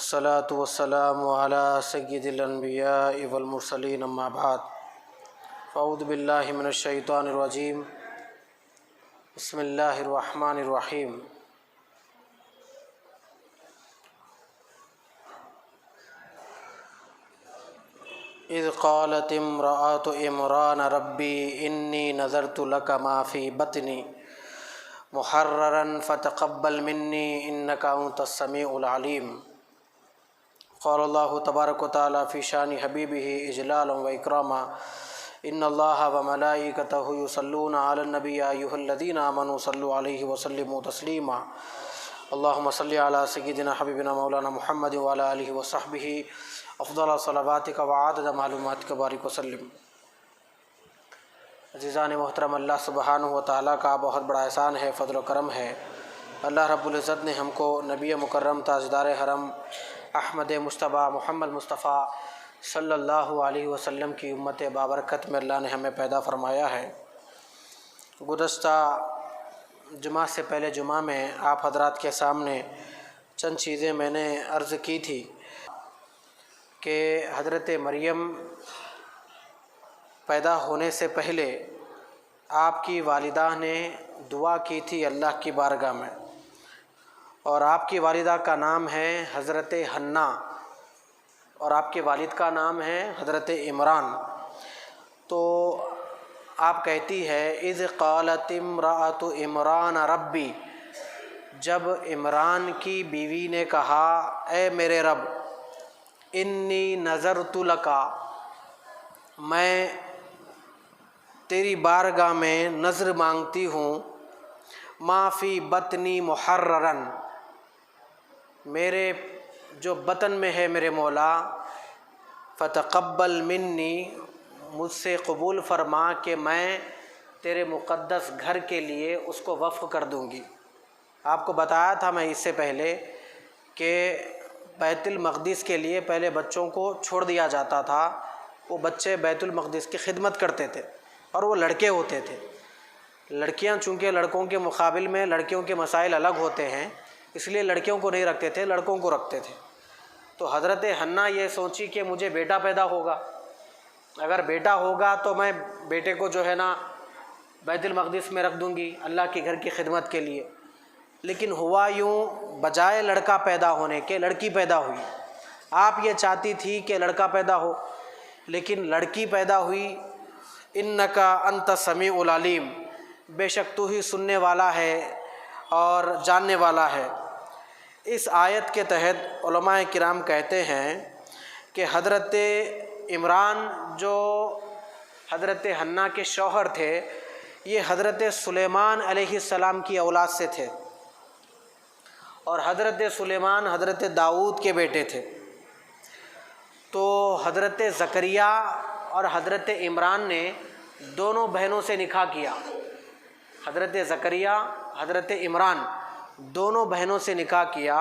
والصلاة والسلام على سید الانبیاء والمرسلین اما بعد فاعوذ باللہ من الشیطان الرجیم بسم اللہ الرحمن الرحیم اذ قالت امرأة عمران ربی انی نذرت لک ما فی بطنی محررا فتقبل منی انک انت السمیع العلیم۔ قال اللہ تبارک و تعالی فی شان حبیبہ اجلالا و اکراما ان اللہ و ملائکتہ یصلون علی النبی یا ایھا الذین آمنوا صلوا علیہ وسلموا تسلیما۔ اللہم صل علی سیدنا حبیبنا مولانا محمد وعلی آلہ وصحبہ افضل صلواتک وعدد معلوماتک بارک وسلم۔ عزیزان محترم، اللہ سبحانہ و تعالیٰ کا بہت بڑا احسان ہے، فضل و کرم ہے۔ اللہ رب العزت نے ہم کو نبی مکرم تاجدار حرم احمد مصطفیٰ محمد مصطفیٰ صلی اللہ علیہ وسلم کی امت بابرکت میں اللہ نے ہمیں پیدا فرمایا ہے۔ گزشتہ جمعہ سے پہلے جمعہ میں آپ حضرات کے سامنے چند چیزیں میں نے عرض کی تھی کہ حضرت مریم پیدا ہونے سے پہلے آپ کی والدہ نے دعا کی تھی اللہ کی بارگاہ میں، اور آپ کی والدہ کا نام ہے حضرت حنہ اور آپ کے والد کا نام ہے حضرت عمران۔ تو آپ کہتی ہے اذ قالت امرأة عمران ربی، جب عمران کی بیوی نے کہا اے میرے رب، انی نذرت لک، میں تیری بارگاہ میں نذر مانگتی ہوں، ما فی بطنی محررا، میرے جو بطن میں ہے میرے مولا، فتقبل منی، مجھ سے قبول فرما کہ میں تیرے مقدس گھر کے لیے اس کو وقف کر دوں گی۔ آپ کو بتایا تھا میں اس سے پہلے کہ بیت المقدس کے لیے پہلے بچوں کو چھوڑ دیا جاتا تھا، وہ بچے بیت المقدس کی خدمت کرتے تھے اور وہ لڑکے ہوتے تھے۔ لڑکیاں چونکہ لڑکوں کے مقابل میں لڑکیوں کے مسائل الگ ہوتے ہیں، اس لیے لڑکیوں کو نہیں رکھتے تھے، لڑکوں کو رکھتے تھے۔ تو حضرت حنہ یہ سوچی کہ مجھے بیٹا پیدا ہوگا، اگر بیٹا ہوگا تو میں بیٹے کو جو ہے نا بیت المقدس میں رکھ دوں گی اللہ کے گھر کی خدمت کے لیے۔ لیکن ہوا یوں، بجائے لڑکا پیدا ہونے کے لڑکی پیدا ہوئی۔ آپ یہ چاہتی تھی کہ لڑکا پیدا ہو، لیکن لڑکی پیدا ہوئی۔ انک انت السمیع العلیم، بے شک تو ہی سننے والا ہے اور جاننے والا ہے۔ اس آیت کے تحت علماء کرام کہتے ہیں کہ حضرت عمران جو حضرت حنہ کے شوہر تھے، یہ حضرت سلیمان علیہ السلام کی اولاد سے تھے، اور حضرت سلیمان حضرت داؤد کے بیٹے تھے۔ تو حضرت زکریا اور حضرت عمران نے دونوں بہنوں سے نکاح کیا۔ حضرت زکریا حضرت عمران دونوں بہنوں سے نکاح کیا،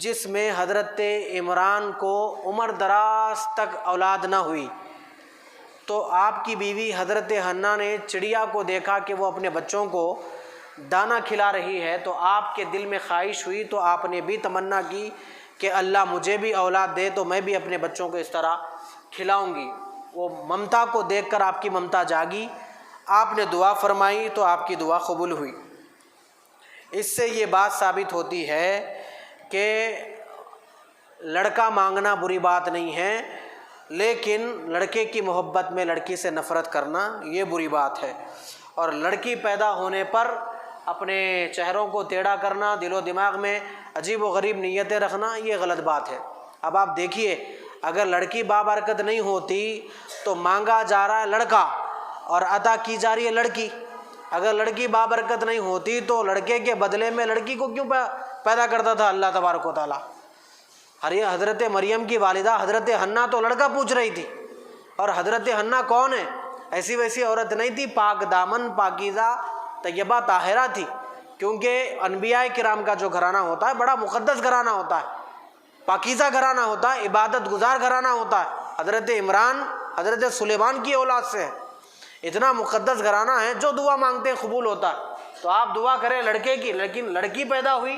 جس میں حضرت عمران کو عمر دراز تک اولاد نہ ہوئی۔ تو آپ کی بیوی حضرت حنہ نے چڑیا کو دیکھا کہ وہ اپنے بچوں کو دانہ کھلا رہی ہے، تو آپ کے دل میں خواہش ہوئی، تو آپ نے بھی تمنا کی کہ اللہ مجھے بھی اولاد دے تو میں بھی اپنے بچوں کو اس طرح کھلاؤں گی۔ وہ ممتا کو دیکھ کر آپ کی ممتا جاگی، آپ نے دعا فرمائی تو آپ کی دعا قبول ہوئی۔ اس سے یہ بات ثابت ہوتی ہے کہ لڑکا مانگنا بری بات نہیں ہے، لیکن لڑکے کی محبت میں لڑکی سے نفرت کرنا یہ بری بات ہے، اور لڑکی پیدا ہونے پر اپنے چہروں کو ٹیڑھا کرنا، دل و دماغ میں عجیب و غریب نیتیں رکھنا، یہ غلط بات ہے۔ اب آپ دیکھیے، اگر لڑکی بابرکت نہیں ہوتی تو مانگا جا رہا ہے لڑکا اور عطا کی جا رہی ہے لڑکی۔ اگر لڑکی بابرکت نہیں ہوتی تو لڑکے کے بدلے میں لڑکی کو کیوں پیدا کرتا تھا اللہ تبارک و تعالیٰ؟ حضرت مریم کی والدہ حضرت حنہ تو لڑکا پوچھ رہی تھی، اور حضرت حنہ کون ہے؟ ایسی ویسی عورت نہیں تھی، پاک دامن، پاکیزہ، طیبہ، طاہرہ تھی، کیونکہ انبیاء کرام کا جو گھرانہ ہوتا ہے بڑا مقدس گھرانہ ہوتا ہے، پاکیزہ گھرانہ ہوتا ہے، عبادت گزار گھرانہ ہوتا ہے۔ حضرت عمران حضرت سلیمان کی اولاد سے ہے، اتنا مقدس گھرانہ ہے، جو دعا مانگتے ہیں قبول ہوتا ہے۔ تو آپ دعا کریں لڑکے کی، لیکن لڑکی پیدا ہوئی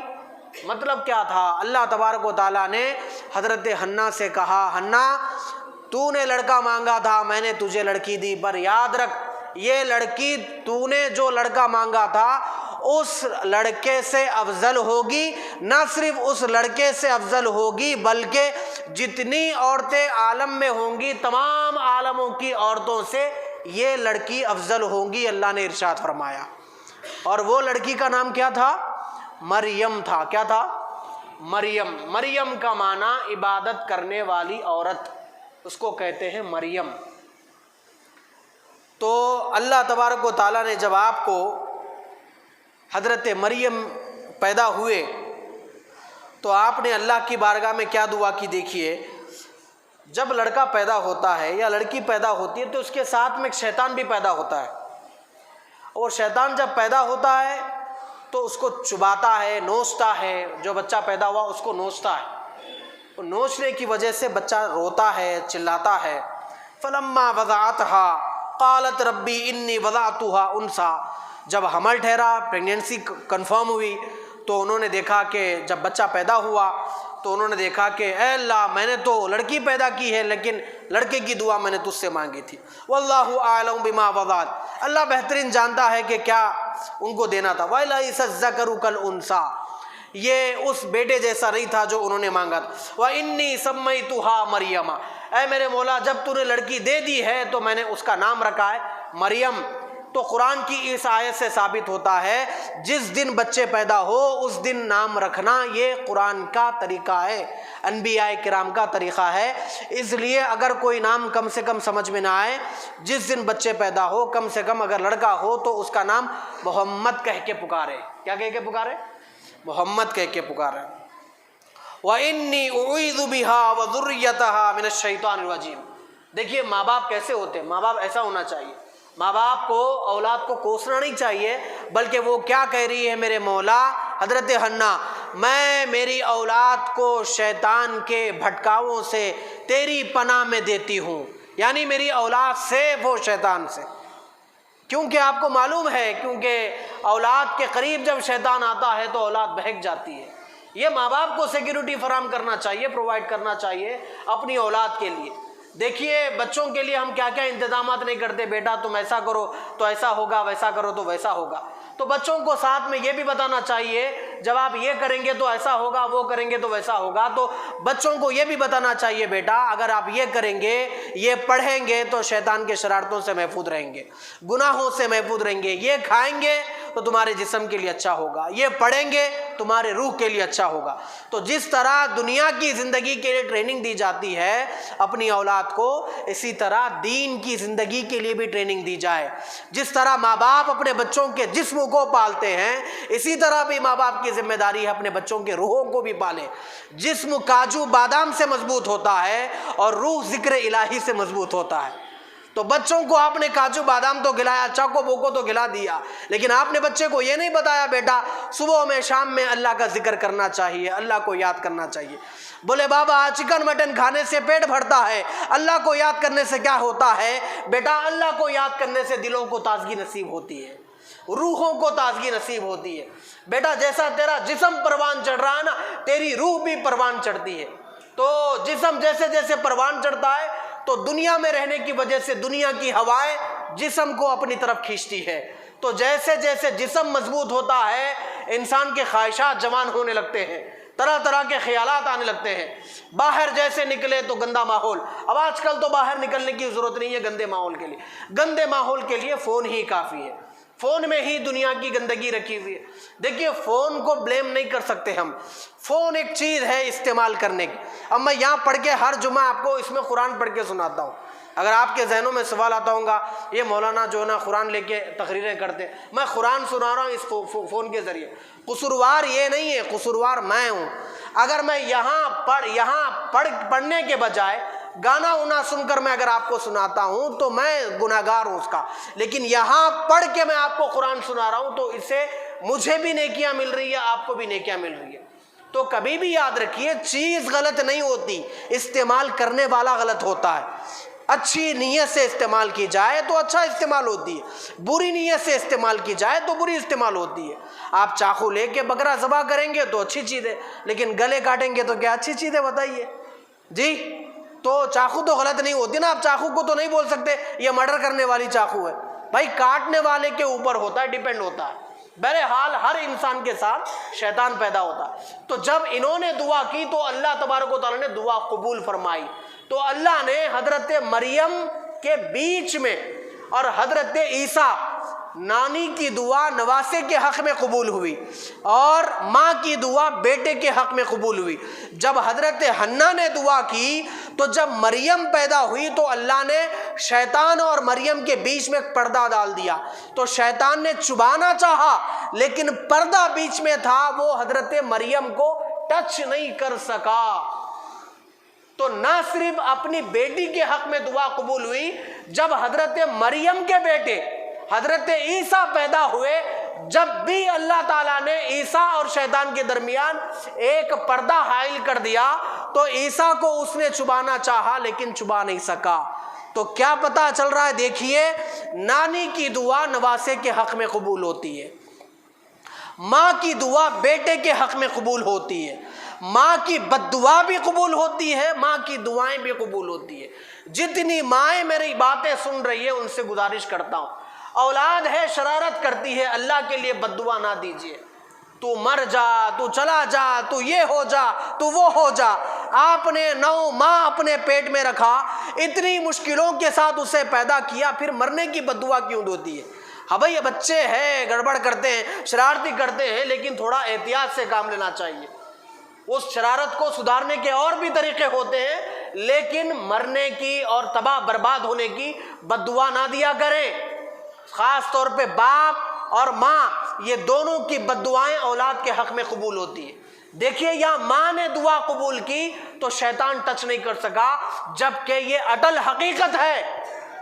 مطلب کیا تھا؟ اللہ تبارک و تعالیٰ نے حضرت حنا سے کہا حنا تو نے لڑکا مانگا تھا، میں نے تجھے لڑکی دی، پر یاد رکھ یہ لڑکی تو نے جو لڑکا مانگا تھا اس لڑکے سے افضل ہوگی، نہ صرف اس لڑکے سے افضل ہوگی بلکہ جتنی عورتیں عالم میں ہوں گی تمام عالموں کی عورتوں سے یہ لڑکی افضل ہوگی، اللہ نے ارشاد فرمایا۔ اور وہ لڑکی کا نام کیا تھا؟ مریم تھا۔ کیا تھا؟ مریم۔ مریم کا معنی عبادت کرنے والی عورت، اس کو کہتے ہیں مریم۔ تو اللہ تبارک و تعالیٰ نے جب آپ کو حضرت مریم پیدا ہوئے تو آپ نے اللہ کی بارگاہ میں کیا دعا کی؟ دیکھیے جب لڑکا پیدا ہوتا ہے یا لڑکی پیدا ہوتی ہے تو اس کے ساتھ میں ایک شیطان بھی پیدا ہوتا ہے، اور شیطان جب پیدا ہوتا ہے تو اس کو چباتا ہے، نوچتا ہے، جو بچہ پیدا ہوا اس کو نوچتا ہے، نوچنے کی وجہ سے بچہ روتا ہے، چلاتا ہے۔ فلما وضعتها قالت ربی انی وضعتها انثی، جب حمل ٹھہرا، پریگنینسی کنفرم ہوئی تو انہوں نے دیکھا کہ جب بچہ پیدا ہوا تو انہوں نے دیکھا کہ اے اللہ میں نے تو لڑکی پیدا کی ہے لیکن لڑکے کی دعا میں نے تجھ سے مانگی تھی۔ واللہ اعلم بما وضعت، اللہ بہترین جانتا ہے کہ کیا ان کو دینا تھا۔ وَلَيْسَ الذَّكَرُ كَالْأُنثىٰ، یہ اس بیٹے جیسا نہیں تھا جو انہوں نے مانگا تھا۔ وَإِنِّي سَمَّيْتُهَا مَرْيَمَ، اے میرے مولا جب تو نے لڑکی دے دی ہے تو میں نے اس کا نام رکھا ہے مریم۔ تو قرآن کی اس آیت سے ثابت ہوتا ہے جس دن بچے پیدا ہو اس دن نام رکھنا یہ قرآن کا طریقہ ہے، انبیاء کرام کا طریقہ ہے۔ اس لیے اگر کوئی نام کم سے کم سمجھ میں نہ آئے، جس دن بچے پیدا ہو کم سے کم اگر لڑکا ہو تو اس کا نام محمد کہہ کے پکارے۔ کیا کہہ کے پکارے؟ محمد کہہ کے پکارے۔ وَإِنِّي أُعِيذُ بِهَا وَذُرِّيَّتَهَا مِنَ الشَّيْطَانِ الرَّجِيمِ۔ دیکھیے ماں باپ کیسے ہوتے ہیں، ماں باپ ایسا ہونا چاہیے، ماں باپ کو اولاد کو کوسنا نہیں چاہیے، بلکہ وہ کیا کہہ رہی ہے میرے مولا حضرت حنا، میں میری اولاد کو شیطان کے بھٹکاؤں سے تیری پناہ میں دیتی ہوں، یعنی میری اولاد سیف ہو شیطان سے، کیونکہ آپ کو معلوم ہے کیونکہ اولاد کے قریب جب شیطان آتا ہے تو اولاد بہک جاتی ہے۔ یہ ماں باپ کو سیکیورٹی فراہم کرنا چاہیے، پرووائڈ کرنا چاہیے اپنی اولاد کے لیے۔ دیکھیے بچوں کے لیے ہم کیا کیا انتظامات نہیں کرتے، بیٹا تم ایسا کرو تو ایسا ہوگا، ویسا کرو تو ویسا ہوگا۔ تو بچوں کو ساتھ میں یہ بھی بتانا چاہیے جب آپ یہ کریں گے تو ایسا ہوگا، وہ کریں گے تو ویسا ہوگا۔ تو بچوں کو یہ بھی بتانا چاہیے بیٹا اگر آپ یہ کریں گے، یہ پڑھیں گے تو شیطان کے شرارتوں سے محفوظ رہیں گے، گناہوں سے محفوظ رہیں گے، یہ کھائیں گے تو تمہارے جسم کے لیے اچھا ہوگا، یہ پڑھیں گے تمہارے روح کے لیے اچھا ہوگا۔ تو جس طرح دنیا کی زندگی کے لیے ٹریننگ دی جاتی ہے اپنی اولاد کو، اسی طرح دین کی زندگی کے لیے بھی ٹریننگ دی جائے۔ جس طرح ماں باپ اپنے بچوں کے جسم کو پالتے ہیں اسی طرح بھی ماں باپ کی ذمہ داری ہے اپنے بچوں کے روحوں کو بھی پالیں۔ جسم کاجو بادام سے مضبوط ہوتا ہے اور روح ذکر الہی سے مضبوط ہوتا ہے۔ تو بچوں کو آپ نے کاجو بادام تو کھلایا، چاکو بوکو تو کھلا دیا، لیکن آپ نے بچے کو یہ نہیں بتایا بیٹا صبح میں شام میں اللہ کا ذکر کرنا چاہیے، اللہ کو یاد کرنا چاہیے۔ بولے بابا چکن مٹن کھانے سے پیٹ بھرتا ہے، اللہ کو یاد کرنے سے کیا ہوتا ہے؟ بیٹا اللہ کو یاد کرنے سے دلوں کو تازگی نصیب ہوتی ہے، روحوں کو تازگی نصیب ہوتی ہے۔ بیٹا جیسا تیرا جسم پروان چڑھ رہا ہے نا، تیری روح بھی پروان چڑھتی ہے۔ تو جسم جیسے جیسے پروان چڑھتا ہے تو دنیا میں رہنے کی وجہ سے دنیا کی ہوائیں جسم کو اپنی طرف کھینچتی ہے۔ تو جیسے جیسے جسم مضبوط ہوتا ہے انسان کے خواہشات جوان ہونے لگتے ہیں، طرح طرح کے خیالات آنے لگتے ہیں۔ باہر جیسے نکلے تو گندا ماحول، اب آج کل تو باہر نکلنے کی ضرورت نہیں ہے گندے ماحول کے لیے، گندے ماحول کے لیے فون ہی کافی ہے، فون میں ہی دنیا کی گندگی رکھی ہوئی ہے۔ دیکھیے فون کو بلیم نہیں کر سکتے ہم، فون ایک چیز ہے استعمال کرنے کی۔ اب میں یہاں پڑھ کے ہر جمعہ آپ کو اس میں قرآن پڑھ کے سناتا ہوں، اگر آپ کے ذہنوں میں سوال آتا ہوگا یہ مولانا جو ہے نا قرآن لے کے تقریریں کرتے، میں قرآن سنا رہا ہوں اس فون کے ذریعے، قصوروار یہ نہیں ہے، قصوروار میں ہوں۔ اگر میں یہاں پڑھنے کے بجائے گانا اونا سن کر میں اگر آپ کو سناتا ہوں تو میں گناہگار ہوں اس کا، لیکن یہاں پڑھ کے میں آپ کو قرآن سنا رہا ہوں تو اس سے مجھے بھی نیکیاں مل رہی ہے، آپ کو بھی نیکیاں مل رہی ہے۔ تو کبھی بھی یاد رکھیے چیز غلط نہیں ہوتی، استعمال کرنے والا غلط ہوتا ہے۔ اچھی نیت سے استعمال کی جائے تو اچھا استعمال ہوتی ہے، بری نیت سے استعمال کی جائے تو بری استعمال ہوتی ہے۔ آپ چاقو لے کے بکرا ذبح کریں گے تو اچھی چیز ہے، لیکن گلے کاٹیں گے تو کیا اچھی چیز ہے بتائیے جی؟ تو چاقو تو غلط نہیں ہوتی نا، آپ چاقو کو تو نہیں بول سکتے یہ مرڈر کرنے والی چاقو ہے، بھائی کاٹنے والے کے اوپر ہوتا ہے، ڈیپینڈ ہوتا ہے۔ بہرحال ہر انسان کے ساتھ شیطان پیدا ہوتا ہے۔ تو جب انہوں نے دعا کی تو اللہ تبارک و تعالیٰ نے دعا قبول فرمائی۔ تو اللہ نے حضرت مریم کے بیچ میں اور حضرت عیسیٰ، نانی کی دعا نواسے کے حق میں قبول ہوئی اور ماں کی دعا بیٹے کے حق میں قبول ہوئی۔ جب حضرت حنا نے دعا کی تو جب مریم پیدا ہوئی تو اللہ نے شیطان اور مریم کے بیچ میں پردہ ڈال دیا۔ تو شیطان نے چبانا چاہا لیکن پردہ بیچ میں تھا، وہ حضرت مریم کو ٹچ نہیں کر سکا۔ تو نہ صرف اپنی بیٹی کے حق میں دعا قبول ہوئی، جب حضرت مریم کے بیٹے حضرت عیسیٰ پیدا ہوئے، جب بھی اللہ تعالیٰ نے عیسیٰ اور شیطان کے درمیان ایک پردہ حائل کر دیا تو عیسیٰ کو اس نے چبانا چاہا لیکن چبا نہیں سکا۔ تو کیا پتہ چل رہا ہے؟ دیکھیے، نانی کی دعا نواسے کے حق میں قبول ہوتی ہے، ماں کی دعا بیٹے کے حق میں قبول ہوتی ہے، ماں کی بد دعا بھی قبول ہوتی ہے، ماں کی دعائیں بھی قبول ہوتی ہے۔ جتنی مائیں میری باتیں سن رہی ہیں ان سے گزارش کرتا ہوں، اولاد ہے شرارت کرتی ہے، اللہ کے لیے بد دعا نہ دیجیے، تو مر جا، تو چلا جا، تو یہ ہو جا، تو وہ ہو جا۔ آپ نے 9 ماہ اپنے پیٹ میں رکھا، اتنی مشکلوں کے ساتھ اسے پیدا کیا، پھر مرنے کی بد دعا کیوں ہوتی ہے؟ ہاں بھائی، یہ بچے ہیں، گڑبڑ کرتے ہیں، شرارتی کرتے ہیں، لیکن تھوڑا احتیاط سے کام لینا چاہیے۔ اس شرارت کو سدھارنے کے اور بھی طریقے ہوتے ہیں، لیکن مرنے کی اور تباہ برباد ہونے کی بد دعا نہ دیا کریں۔ خاص طور پہ باپ اور ماں، یہ دونوں کی بد دعائیں اولاد کے حق میں قبول ہوتی ہے۔ دیکھیے، یہاں ماں نے دعا قبول کی تو شیطان ٹچ نہیں کر سکا، جبکہ یہ اٹل حقیقت ہے۔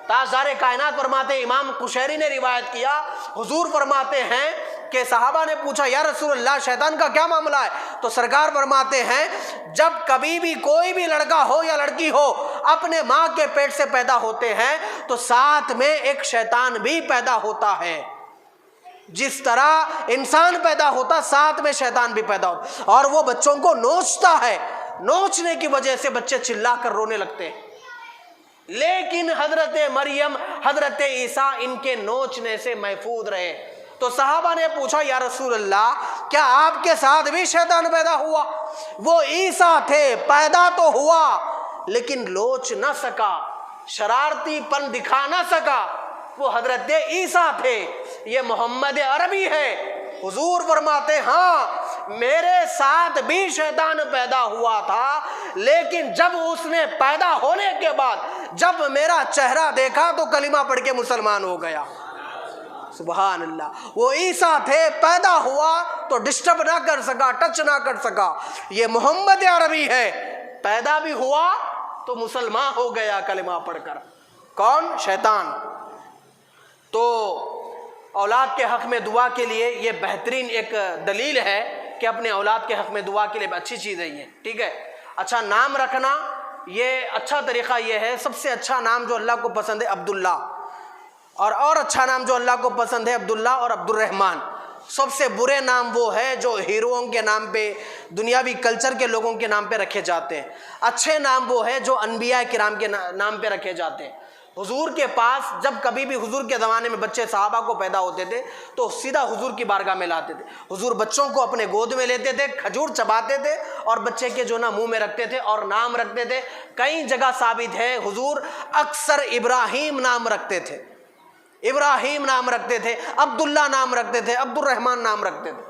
تاجدار کائنات فرماتے ہیں، امام قشیری نے روایت کیا، حضور فرماتے ہیں کہ صحابہ نے پوچھا یا رسول اللہ شیطان کا کیا معاملہ ہے؟ تو سرکار فرماتے ہیں جب کبھی بھی کوئی بھی لڑکا ہو یا لڑکی ہو اپنے ماں کے پیٹ سے پیدا ہوتے ہیں تو ساتھ میں ایک شیطان بھی پیدا ہوتا ہے۔ جس طرح انسان پیدا ہوتا ساتھ میں شیطان بھی پیدا ہوتا، اور وہ بچوں کو نوچتا ہے، نوچنے کی وجہ سے بچے چلا کر رونے لگتے ہیں۔ لیکن حضرت مریم، حضرت عیسیٰ ان کے نوچنے سے محفوظ رہے۔ تو صحابہ نے پوچھا یا رسول اللہ کیا آپ کے ساتھ بھی شیطان پیدا ہوا؟ وہ عیسیٰ تھے، پیدا تو ہوا لیکن لوچ نہ سکا، شرارتی پن دکھا نہ سکا، وہ حضرت عیسیٰ تھے، یہ محمد عربی ہے۔ حضور فرماتے ہاں میرے ساتھ بھی شیطان پیدا ہوا تھا، لیکن جب اس نے پیدا ہونے کے بعد جب میرا چہرہ دیکھا تو کلمہ پڑھ کے مسلمان ہو گیا۔ سبحان اللہ، وہ عیسیٰ تھے، پیدا ہوا تو ڈسٹرب نہ کر سکا، ٹچ نہ کر سکا۔ یہ محمد عربی ہے، پیدا بھی ہوا تو مسلمان ہو گیا کلمہ پڑھ کر۔ کون؟ شیطان۔ تو اولاد کے حق میں دعا کے لیے یہ بہترین ایک دلیل ہے کہ اپنے اولاد کے حق میں دعا کے لیے اچھی چیز ہے یہ، ٹھیک ہے۔ اچھا نام رکھنا، یہ اچھا طریقہ یہ ہے، سب سے اچھا نام جو اللہ کو پسند ہے عبداللہ، اور اچھا نام جو اللہ کو پسند ہے عبداللہ اور عبد الرحمن۔ سب سے برے نام وہ ہے جو ہیروؤں کے نام پہ، دنیاوی کلچر کے لوگوں کے نام پہ رکھے جاتے ہیں۔ اچھے نام وہ ہے جو انبیاء کرام کے نام پہ رکھے جاتے ہیں۔ حضور کے پاس جب کبھی بھی حضور کے زمانے میں بچے صحابہ کو پیدا ہوتے تھے تو سیدھا حضور کی بارگاہ میں لاتے تھے۔ حضور بچوں کو اپنے گود میں لیتے تھے، کھجور چباتے تھے اور بچے کے جو نا منہ میں رکھتے تھے اور نام رکھتے تھے۔ کئی جگہ ثابت ہے حضور اکثر ابراہیم نام رکھتے تھے، ابراہیم نام رکھتے تھے، عبداللہ نام رکھتے تھے، عبد الرحمن نام رکھتے تھے۔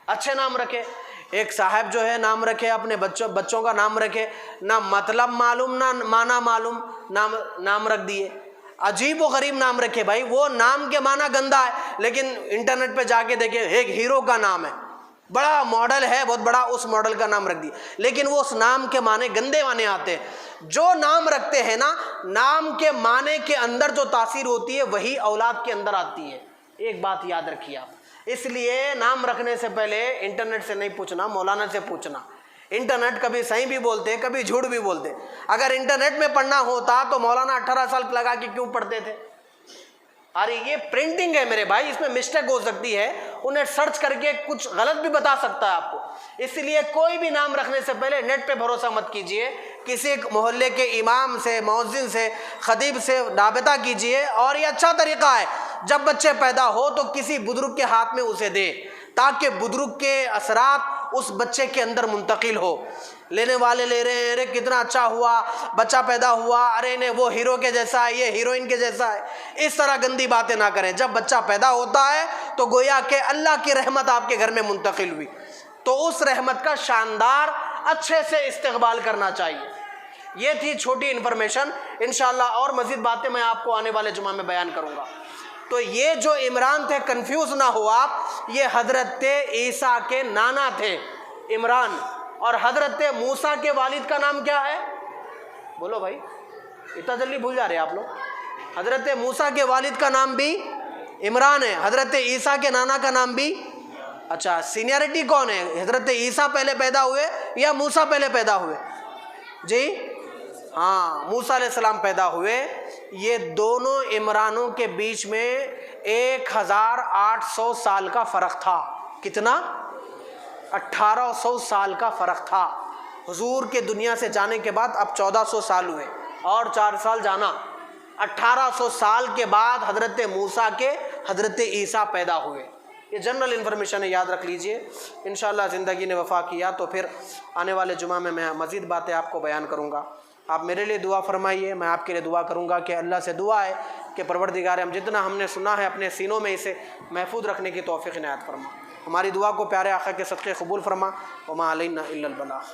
اچھے نام رکھے۔ ایک صاحب جو ہے نام رکھے، اپنے بچوں کا نام رکھے، نہ مطلب معلوم نہ معنی معلوم، نام رکھ دیے، عجیب و غریب نام رکھے۔ بھائی وہ نام کے معنی گندا ہے، لیکن انٹرنیٹ پہ جا کے دیکھیں ایک ہیرو کا نام ہے، بڑا ماڈل ہے، بہت بڑا، اس ماڈل کا نام رکھ دیا، لیکن وہ اس نام کے معنی گندے معنی آتے ہیں۔ جو نام رکھتے ہیں نا، نام کے معنی کے اندر جو تاثیر ہوتی ہے وہی اولاد کے اندر آتی ہے۔ ایک بات یاد رکھیے آپ، اس لیے نام رکھنے سے پہلے انٹرنیٹ سے نہیں پوچھنا، مولانا سے پوچھنا۔ انٹرنیٹ کبھی صحیح بھی بولتے کبھی جھوٹ بھی بولتے. اگر انٹرنیٹ میں پڑھنا ہوتا تو مولانا 18 سال لگا کے کیوں پڑھتے تھے؟ ارے یہ پرنٹنگ ہے میرے بھائی، اس میں مسٹیک ہو سکتی ہے، انہیں سرچ کر کے کچھ غلط بھی بتا سکتا ہے آپ کو. اس لیے کوئی بھی نام رکھنے سے پہلے نیٹ پہ بھروسہ مت کیجئے، کسی ایک محلے کے امام سے، مؤذن سے، خطیب سے رابطہ کیجئے. اور یہ اچھا طریقہ ہے، جب بچے پیدا ہو تو کسی بزرگ کے ہاتھ میں اسے دے، تاکہ بزرگ کے اثرات اس بچے کے اندر منتقل ہو. لینے والے لے رہے ہیں، ارے کتنا اچھا ہوا بچہ پیدا ہوا، ارے نہیں وہ ہیرو کے جیسا ہے، یہ ہیروئن کے جیسا ہے، اس طرح گندی باتیں نہ کریں. جب بچہ پیدا ہوتا ہے تو گویا کہ اللہ کی رحمت آپ کے گھر میں منتقل ہوئی، تو اس رحمت کا شاندار اچھے سے استقبال کرنا چاہیے. یہ تھی چھوٹی انفارمیشن، انشاءاللہ اور مزید باتیں میں آپ کو آنے والے جمعہ میں بیان کروں گا. تو یہ جو عمران تھے، کنفیوز نہ ہو آپ، یہ حضرت عیسیٰ کے نانا تھے عمران. اور حضرت موسیٰ کے والد کا نام کیا ہے؟ بولو بھائی، اتنا جلدی بھول جا رہے آپ لوگ. حضرت موسیٰ کے والد کا نام بھی عمران ہے، حضرت عیسیٰ کے نانا کا نام بھی. اچھا، سینیرٹی کون ہے؟ حضرت عیسیٰ پہلے پیدا ہوئے یا موسیٰ پہلے پیدا ہوئے؟ جی ہاں، موسیٰ علیہ السلام پیدا ہوئے. یہ دونوں عمرانوں کے بیچ میں 1800 سال کا فرق تھا. کتنا؟ 1800 سال کا فرق تھا. حضور کے دنیا سے جانے کے بعد اب 1400 سال ہوئے اور 4 سال جانا. 1800 سال کے بعد حضرت موسیٰ کے حضرت عیسیٰ پیدا ہوئے. یہ جنرل انفارمیشن ہے، یاد رکھ لیجئے. انشاءاللہ زندگی نے وفا کیا تو پھر آنے والے جمعہ میں مزید باتیں آپ کو بیان کروں گا. آپ میرے لیے دعا فرمائیے، میں آپ کے لیے دعا کروں گا. کہ اللہ سے دعا ہے کہ پروردگار ہم جتنا ہم نے سنا ہے اپنے سینوں میں اسے محفوظ رکھنے کی توفیق عنایت فرما. ہماری دعا کو پیارے آقا کے صدقے قبول فرما. وما علینا الا البلاغ.